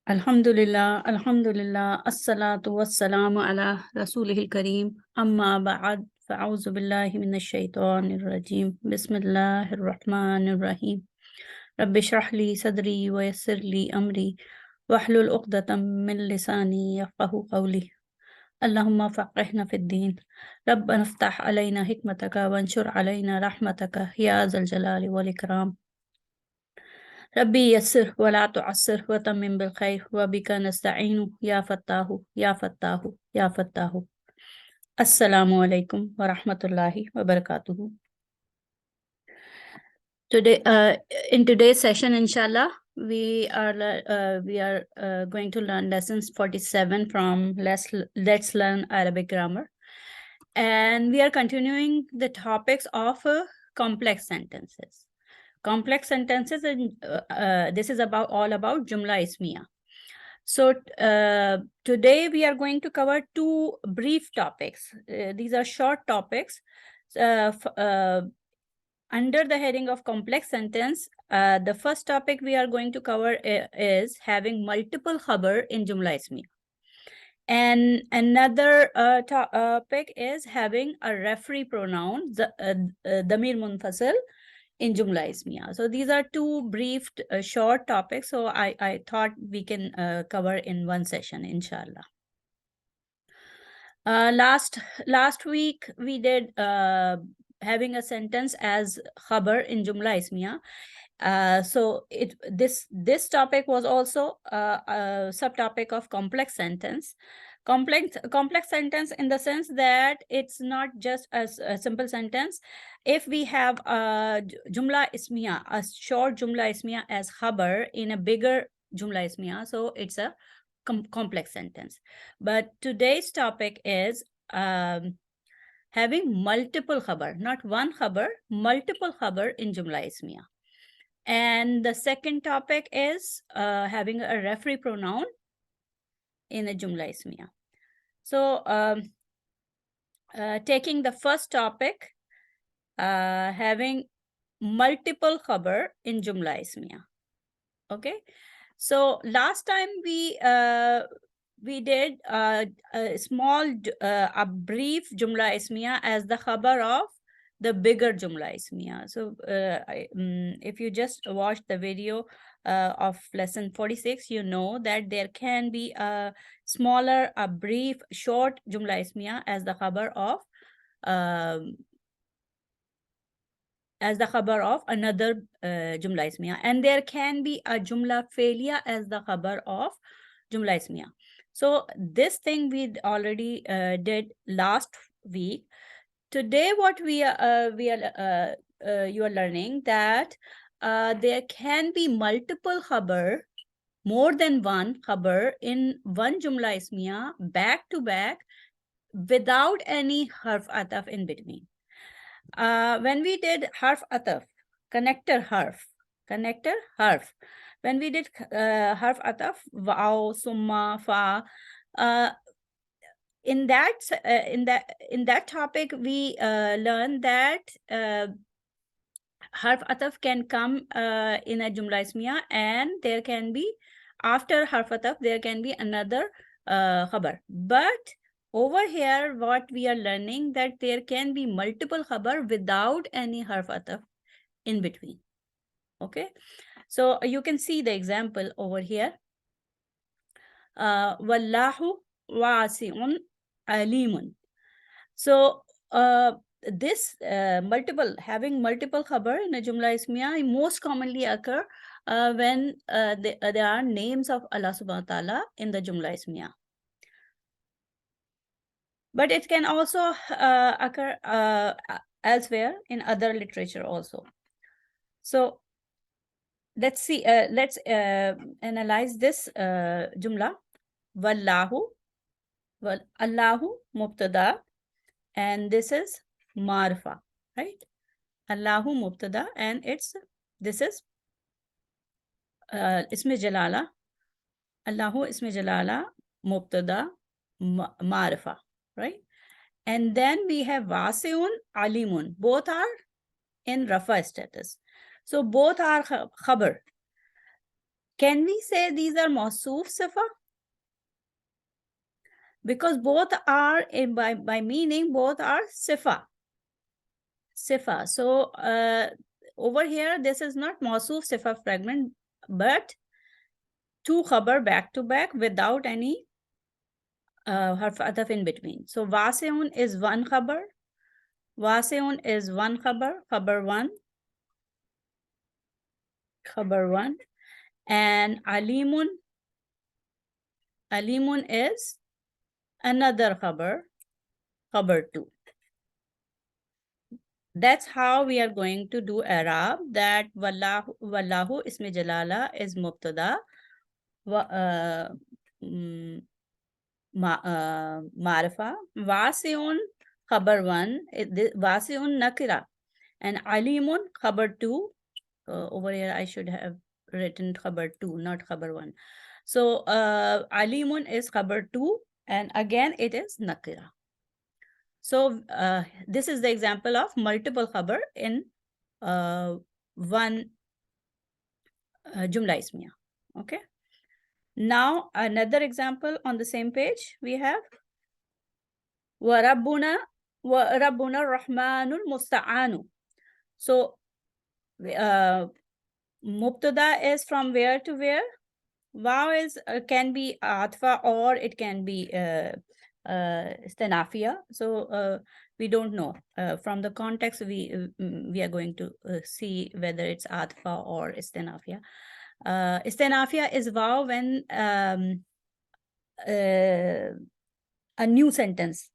Alhamdulillah, Alhamdulillah, Assalatu wassalamu ala Rasulihil Kareem, Amma ba'ad, fa'auzu billahi minash shaitanir rajim, Bismillahir Rahmanir Rahim. Rabbi shrah li sadri wa yassir li amri, wahlul uqdatam min lisani yafqahu qawli. Allahumma faqihna fid din. Rabbana iftah alayna hikmataka wanshur alayna rahmataka ya zal jalali wal ikram. ربي يسر ولا تعسر وتمم بالخير وبك نستعين يا فتاه يا فتاه يا فتاه. Assalamu alaikum wa rahmatullahi wa barakatuhu. Today, in today's session, inshallah, we are going to learn lessons 47 from Let's Learn Arabic Grammar, and we are continuing the topics of complex sentences. Complex sentences, and this is all about Jumla Ismiya. So today we are going to cover two brief topics. These are short topics. Under the heading of complex sentence, the first topic we are going to cover is having multiple khabar in Jumla Ismiya. And another topic is having a referee pronoun, Damir Munfasil, in Jumla Ismiya. So these are two brief, short topics. So I thought we can cover in one session, inshallah. Last week we did having a sentence as khabar in Jumla Ismiya. So this topic was also a subtopic of complex sentence. Complex sentence in the sense that it's not just a simple sentence. If we have a Jumla Ismiya, a short Jumla Ismiya as khabar in a bigger Jumla Ismiya, so it's a complex sentence. But today's topic is having multiple khabar, not one khabar, multiple khabar in Jumla Ismiya. And the second topic is having a referee pronoun in a Jumla Ismiya. So taking the first topic, having multiple khabar in Jumla Ismiya. Okay. So last time we did a brief Jumla Ismiya as the khabar of the bigger Jumla Ismiya. So if you just watch the video of lesson 46, you know that there can be a smaller, a brief, short Jumla Ismiya as the khabar of another Jumla Ismiya, and there can be a Jumla Felia as the khabar of Jumla Ismiya. So this thing we already did last week. Today, what you are learning that there can be multiple khabar, more than one khabar in one Jumla Ismiya back to back without any harf ataf in between. When we did harf ataf, connector harf, when we did harf ataf, waw, summa, fa, in that topic we learned that harf ataf can come in a Jumla Ismiya, and there can be, after harf ataf, there can be another khabar. But over here, what we are learning that there can be multiple khabar without any harf ataf in between. Okay, so you can see the example over here. Wallahu wasi'un alimun. So this having multiple khabar in a Jumla Ismiya most commonly occur when there are names of Allah subhanahu wa ta'ala in the Jumla Ismiya. But it can also occur elsewhere in other literature also. So let's see, let's analyze this Jumla. Wallahu, Allahu mubtada, and this is marfa, right? Allahu mubtada, and this is isme jalala. Allahu isme jalala mubtada marfa, right? And then we have wasi'un alimun. Both are in rafa status. So both are khabar. Can we say these are Mawsoof Sifa? Because both are, by meaning, both are Sifa. Sifa. So over here, this is not Mawsoof Sifa fragment, but two khabar back to back without any harf ataf in between. So Wasi'un is one khabar. Wasi'un is one khabar, khabar one. And Alimun is another khabar, khabar two. That's how we are going to do Arab, that Wallahu Ismi Jalala is Mubtada, Marifa, Wasi'un khabar one, Wasi'un nakira, and Alimun khabar two. Over here I should have written khabar two, not khabar one. So Alimun is khabar two, and again it is nakira. So this is the example of multiple khabar in one Jumla Ismiya. Okay. Now another example on the same page we have وَرَبُّنَا الرَّحْمَنُ الْمُسْتَعَانُ. So Mubtada is from where to where? Waw is can be atfa or it can be istinafiya. So we don't know. From the context, we are going to see whether it's atfa or istinafiya. Istinafiya is waw when a new sentence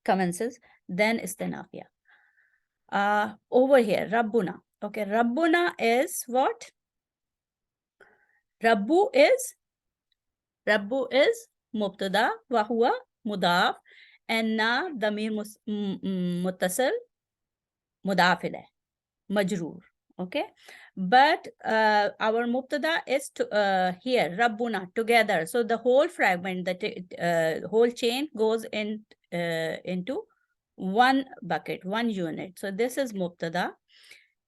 commences, then istinafiya. Over here, Rabbuna. Okay, Rabbuna is what? Rabbu is mubtada wa huwa mudaf, and na damir muttasil mudaf ilayh majroor. Okay, but our mubtada is here Rabbuna together. So the whole fragment, that whole chain goes into one bucket, one unit. So this is mubtada,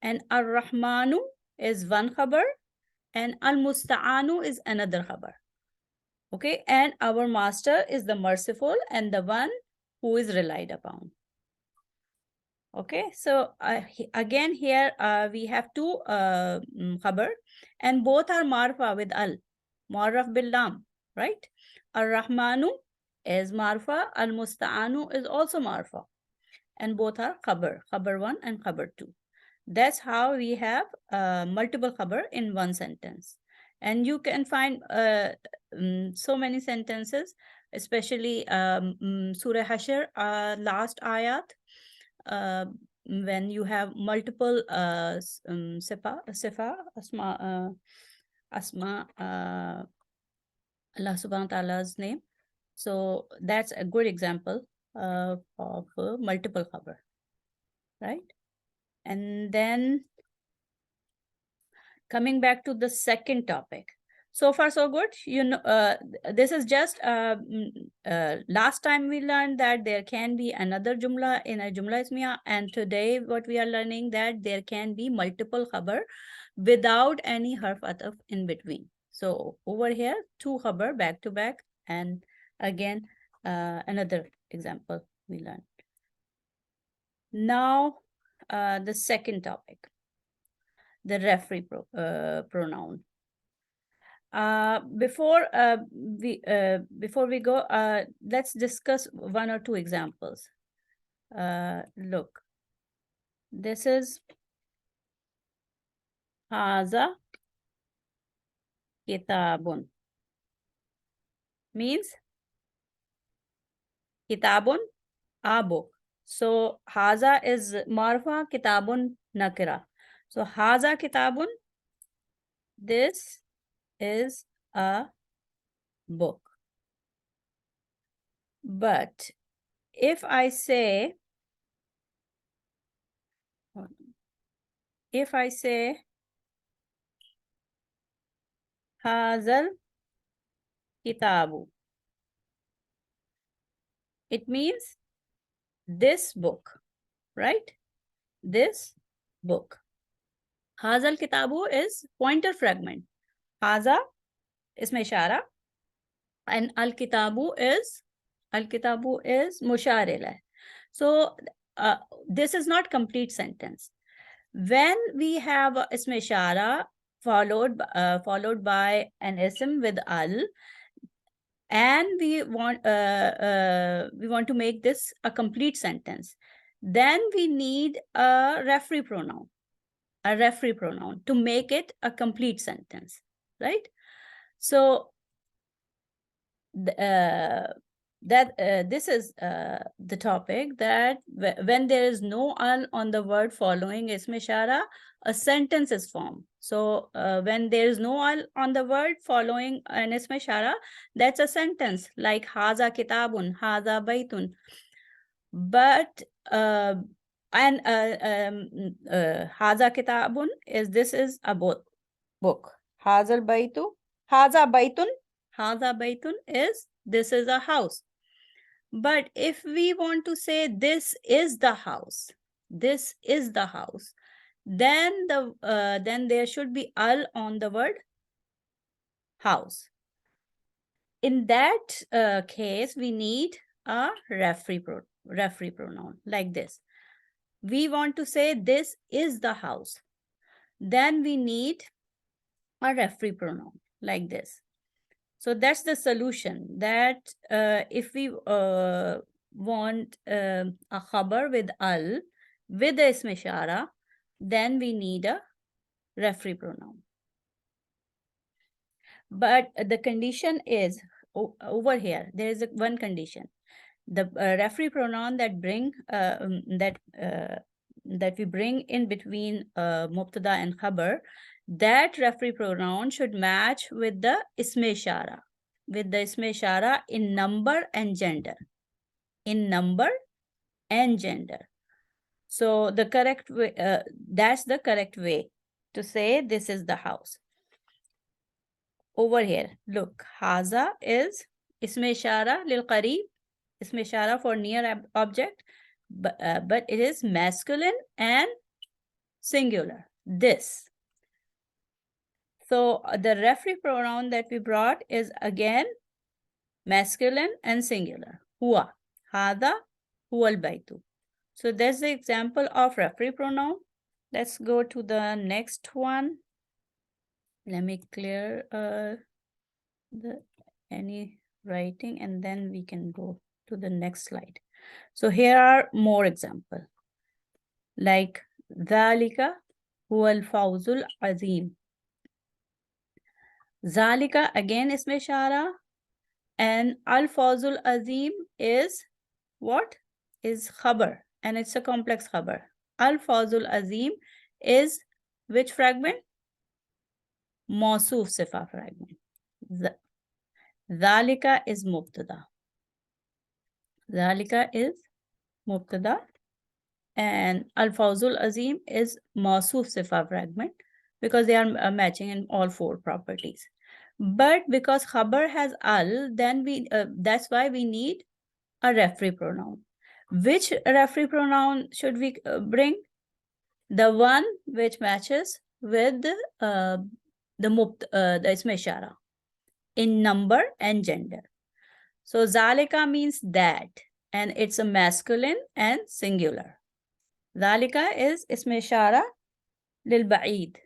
and ar-Rahmanu is one khabar, and al-Musta'anu is another khabar. Okay, and our master is the merciful and the one who is relied upon. Okay, so again here we have two khabar, and both are marfa with al, maraf bil lam, right? Ar-Rahmanu is marfa, al-Musta'anu is also marfa, and both are khabar one and khabar two. That's how we have multiple khabar in one sentence. And you can find so many sentences, especially Surah Hashr, last ayat, when you have multiple sifa, asma, Allah subhanahu wa ta'ala's name. So that's a good example of multiple khabar, right? And then coming back to the second topic. So far, so good. You know, this is just last time we learned that there can be another jumla in a Jumla Ismiya, and today what we are learning that there can be multiple khabar without any harf ataf in between. So over here, two khabar back to back, and again another example we learned. Now the second topic, the referee pronoun. Before we go, let's discuss one or two examples. Look, this is Haza Kitabun. Means Kitabun, a book. So Haza is marfa, Kitabun nakira. So Haza Kitabun, this is a book. But if I say Hazal Kitabu, it means this book, right? This book. Hazal Kitabu is pointer fragment. Haza ism ishara, and al-kitabu is mushar ilayh. So this is not complete sentence. When we have ism ishara followed by an ism with al, and we want to make this a complete sentence, then we need a referee pronoun to make it a complete sentence, right? So this is the topic, that when there is no al on the word following ism ishara, a sentence is formed. So when there is no al on the word following an ism ishara, that's a sentence, like haza kitabun, haza baitun. But haza kitabun this is a book. Haza baitun is this is a house. But if we want to say this is the house, then there should be al on the word house. In that case, we need a referee pronoun like this. We want to say this is the house, then we need a referee pronoun like this. So that's the solution, that if we want a khabar with al, with the ism ishara, then we need a referee pronoun. But the condition is, over here, there is one condition. The referee pronoun that we bring in between mubtada and khabar, that referee pronoun should match with the ism ishara, in number and gender. So the correct way, that's the correct way to say this is the house. Over here, look, haza is ism ishara lil qareeb, ism ishara for near object, but it is masculine and singular, this. So the referee pronoun that we brought is again masculine and singular, huwa, hada, huwa al-baytu. So that's the example of referee pronoun. Let's go to the next one. Let me clear any writing, and then we can go to the next slide. So here are more examples, like ذَلِكَ هُوَ الْفَوْزُ الْعَظِيمُ. Zalika again ism ishara, and al-fawzul azim is what? Is khabar, and it's a complex khabar. Al-fawzul azim is which fragment? Mawsuf sifa fragment. Zalika is mubtada. And al-fawzul azim is mawsuf sifa fragment, because they are matching in all four properties. But because khabar has al, then that's why we need a referee pronoun. Which referee pronoun should we bring? The one which matches with the ism ishara in number and gender. So zalika means that, and it's a masculine and singular. Zalika is ism ishara lil ba'id.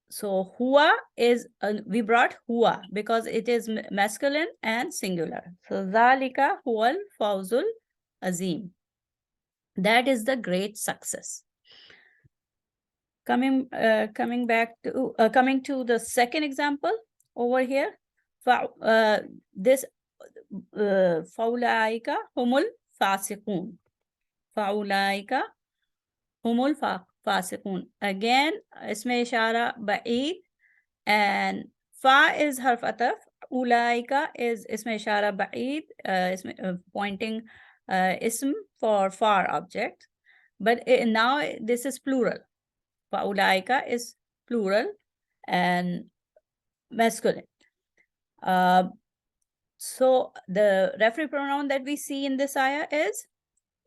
So huwa is, we brought huwa because it is masculine and singular. So zalika huwal fawzul azim. That is the great success. Coming to the second example over here. This faulaika humul fasiqun. Faulaika humul fasiqun. Again, ism ishara ba'id, and fa is harf ataf. Ulaika is ism ishara ba'id, pointing ism for far object. But now this is plural. Faulaika is plural and masculine. So the referee pronoun that we see in this ayah is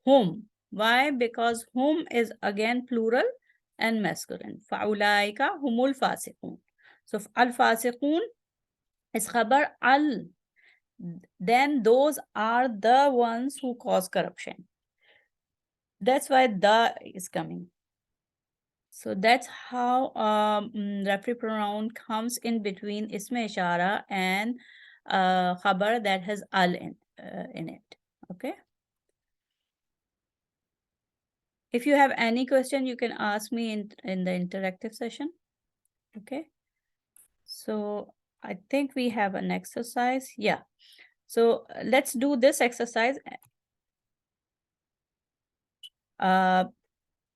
whom. Why? Because whom is again plural and masculine. Faulaika humul fasiqun. So al-fasiqun is khabar al. Then those are the ones who cause corruption. That's why the is coming. So that's how referee pronoun comes in between isme ishara and khabar that has al in it. Okay. If you have any question, you can ask me in the interactive session. Okay. So I think we have an exercise. Yeah. So let's do this exercise.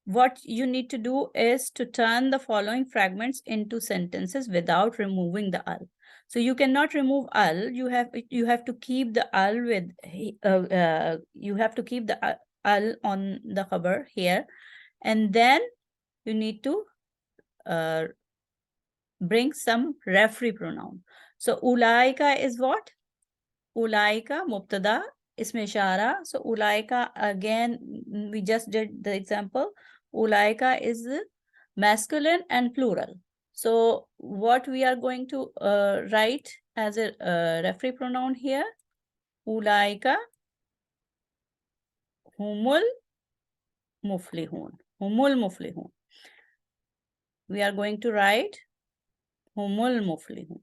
What you need to do is to turn the following fragments into sentences without removing the al. So you cannot remove al. You have to keep the al with you have to keep the al on the khabar here, and then you need to bring some referee pronoun. So ulaika is what? Ulaika mubtada isme ishara. So ulaika, again, we just did the example. Ulaika is masculine and plural. So what we are going to write as a referee pronoun here? Ulaika humul muflihun. Humul muflihun. We are going to write humul muflihun.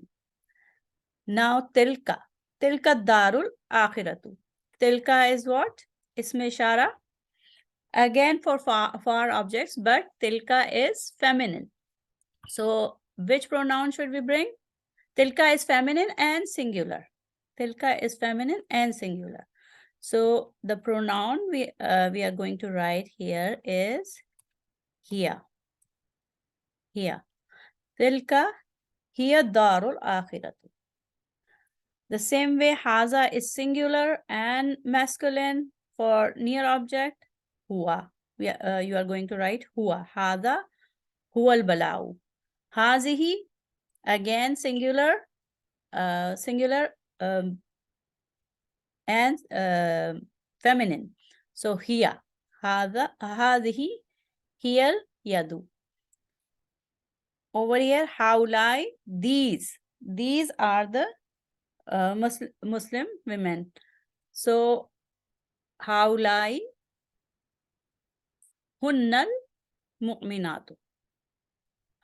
Now tilka. Tilka darul akhiratu. Tilka is what? Isme ishara. Again for far objects, but tilka is feminine. So which pronoun should we bring? Tilka is feminine and singular. Tilka is feminine and singular. So the pronoun we are going to write here is hiya. Hiya. Tilka hiya darul akhiratu. The same way, haza is singular and masculine. For near object, huwa. You are going to write huwa. Haza huwa al-balau. Hazihi, again singular, and feminine. So hiya. Hazihi hiya yadu. Over here, haulai, these. These are the Muslim women. So haulai hunnal mu'minatu.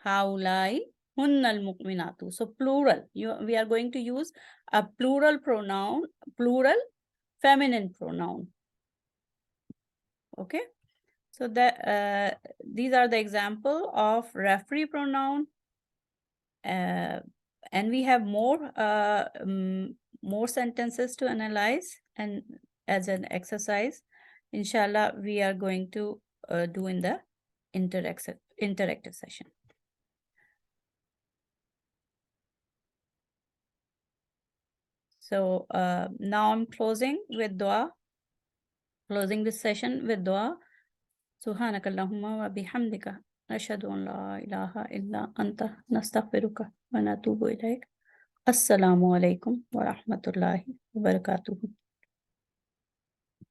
Haulai hunnal mu'minatu. So plural. We are going to use a plural pronoun, plural feminine pronoun. Okay. So that these are the example of referee pronoun. And we have more sentences to analyze, and as an exercise, inshallah, we are going to do in the interactive session. So now I'm closing with dua, closing this session with dua. Subhanaka Allahumma wa bihamdika nashhadu an la ilaha illa anta nastaghfiruka wa natubu ilayk. Assalamu alaikum wa rahmatullahi wa barakatuhu.